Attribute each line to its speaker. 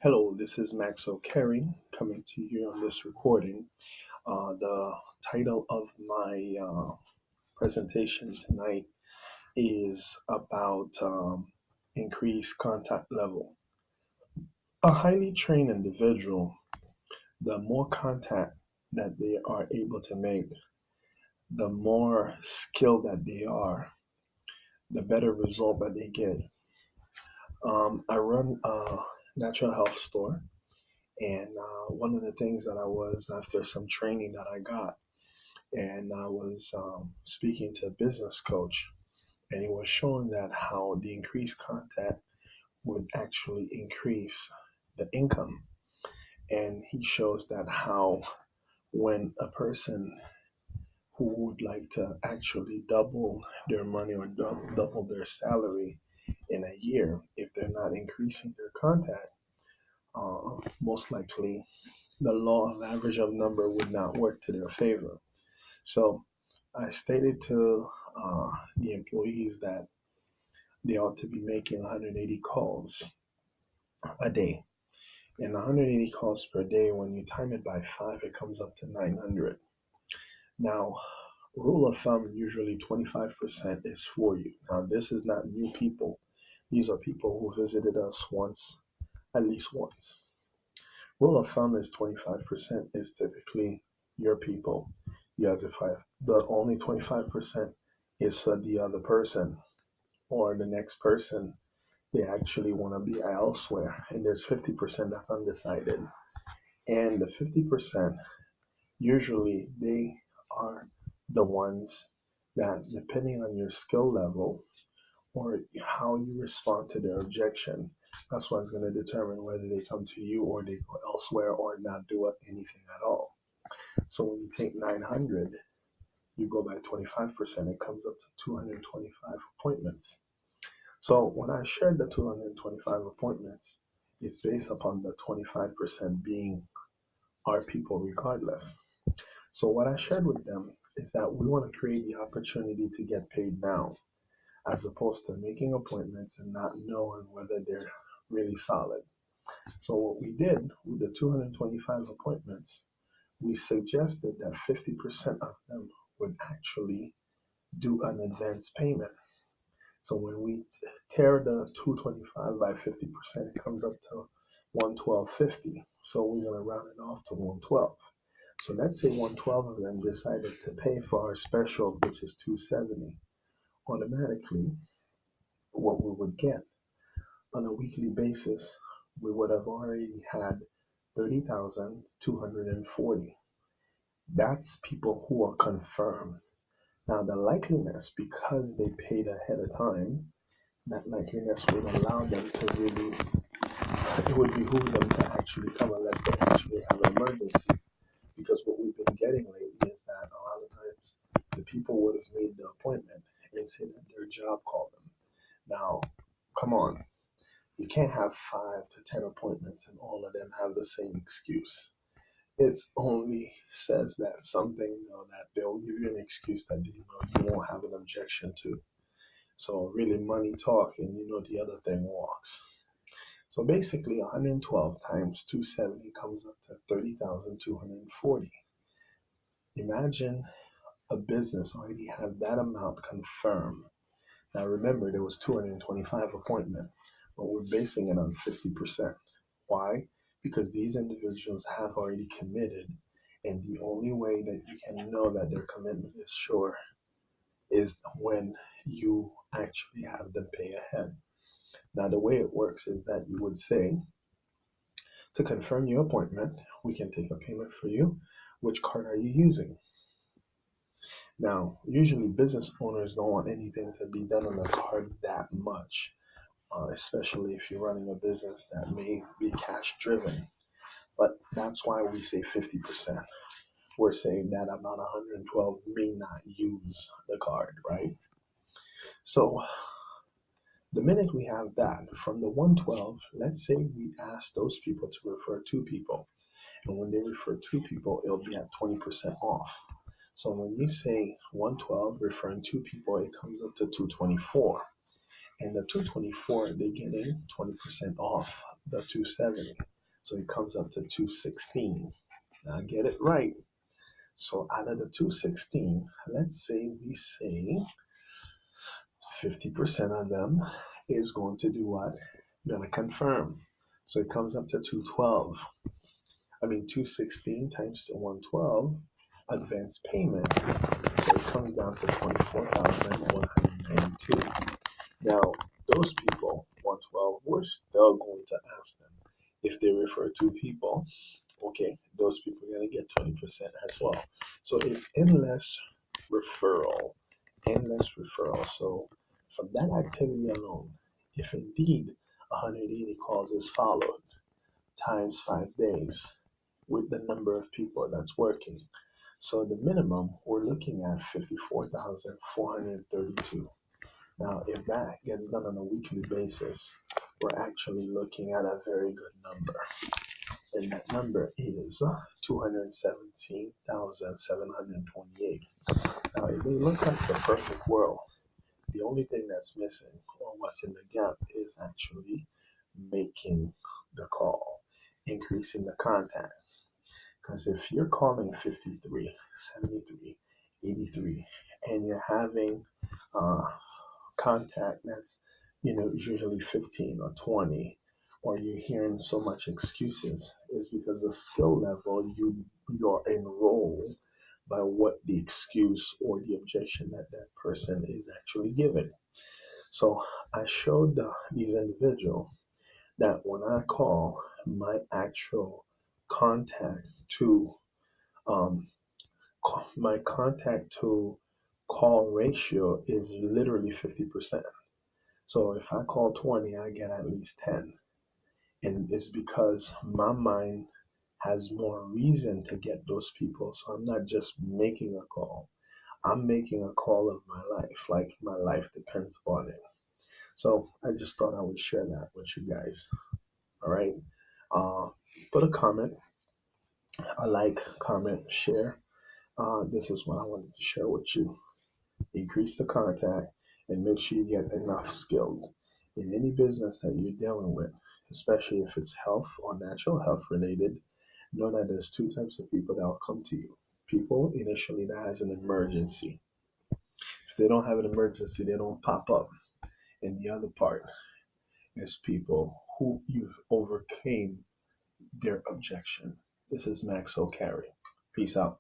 Speaker 1: Hello, this is Max O'Carey coming to you on this recording. The title of my presentation tonight is about increased contact level. A highly trained individual, the more contact that they are able to make, the more skilled that they are, the better result that they get. I run a natural health store, and one of the things that I was after some training that I got, and I was speaking to a business coach, and he was showing that how the increased contact would actually increase the income. And he shows that how when a person who would like to actually double their money or double their salary in a year, if they're not increasing their contact, most likely the law of average of number would not work to their favor. So I stated to the employees that they ought to be making 180 calls a day. And 180 calls per day, when you time it by five, it comes up to 900. Now, rule of thumb, usually 25% is for you. Now, this is not new people. These are people who visited us once, at least once. Rule of thumb is 25% is typically your people. The only 25% is for the other person or the next person. They actually want to be elsewhere, and there's 50% that's undecided. And the 50%, usually they are the ones that, depending on your skill level or how you respond to their objection, that's what's going to determine whether they come to you or they go elsewhere or not do anything at all. So when you take 900, you go by 25%, it comes up to 225 appointments. So when I shared the 225 appointments, it's based upon the 25% being our people regardless. So what I shared with them is that we want to create the opportunity to get paid now, as opposed to making appointments and not knowing whether they're really solid. So what we did with the 225 appointments, we suggested that 50% of them would actually do an advance payment. So when we tear the 225 by 50%, it comes up to 112.50. So we're going to round it off to 112. So let's say 112 of them decided to pay for our special, which is 270. Automatically, what we would get on a weekly basis, we would have already had 30,240. That's people who are confirmed. Now, the likeliness, because they paid ahead of time, that likeliness would allow them to really, it would behoove them to actually come unless they actually have an emergency. Because what we've been getting lately is that a lot of times the people would have made the appointment and say that their job called them. Now, come on, you can't have 5 to 10 appointments and all of them have the same excuse. It only says that something, that they'll give you an excuse that you won't have an objection to. So really money talk, and the other thing walks. So basically 112 times 270 comes up to 30,240. Imagine a business already have that amount confirmed. Now remember, there was 225 appointments, but we're basing it on 50%. Why? Because these individuals have already committed, and the only way that you can know that their commitment is sure is when you actually have them pay ahead. Now, the way it works is that you would say, to confirm your appointment, we can take a payment for you. Which card are you using? Now, usually business owners don't want anything to be done on the card that much, especially if you're running a business that may be cash driven. But that's why we say 50%. We're saying that about 112 may not use the card, right? So the minute we have that, from the 112, let's say we ask those people to refer 2 people. And when they refer 2 people, it'll be at 20% off. So when you say 112 referring 2 people, it comes up to 224. And the 224, they're getting 20% off the 270. So it comes up to 216. Now get it right. So out of the 216, let's say we say 50% of them is going to do what? Gonna confirm. So it comes up to 212. 216 times 112 advance payment. So it comes down to 24,192. Now, those people, 112, we're still going to ask them if they refer two people. Okay, those people are going to get 20% as well. So it's endless referral. So from that activity alone, if indeed 180 calls is followed times 5 days with the number of people that's working, so the minimum we're looking at 54,432. Now, if that gets done on a weekly basis, we're actually looking at a very good number. And that number is 217,728. Now, it may look like the perfect world. The only thing that's missing or what's in the gap is actually making the call, increasing the contact. Because if you're calling 53, 73, 83, and you're having contact that's usually 15 or 20, or you're hearing so much excuses, is because the skill level you're enrolled by what the excuse or the objection that person is actually giving. So I showed these individuals that when I call, my actual contact to um, my contact to call ratio is literally 50%. So if I call 20, I get at least 10. And it's because my mind has more reason to get those people. So I'm not just making a call. I'm making a call of my life, like my life depends on it. So I just thought I would share that with you guys. All right. Uh, Put a comment, a like, comment, share. This is what I wanted to share with you. Increase the contact and make sure you get enough skilled in any business that you're dealing with, especially if it's health or natural health related. Know that there's two types of people that will come to you. People initially that has an emergency. If they don't have an emergency, they don't pop up. And the other part is people who you've overcame their objection. This is Max O'Carry. Peace out.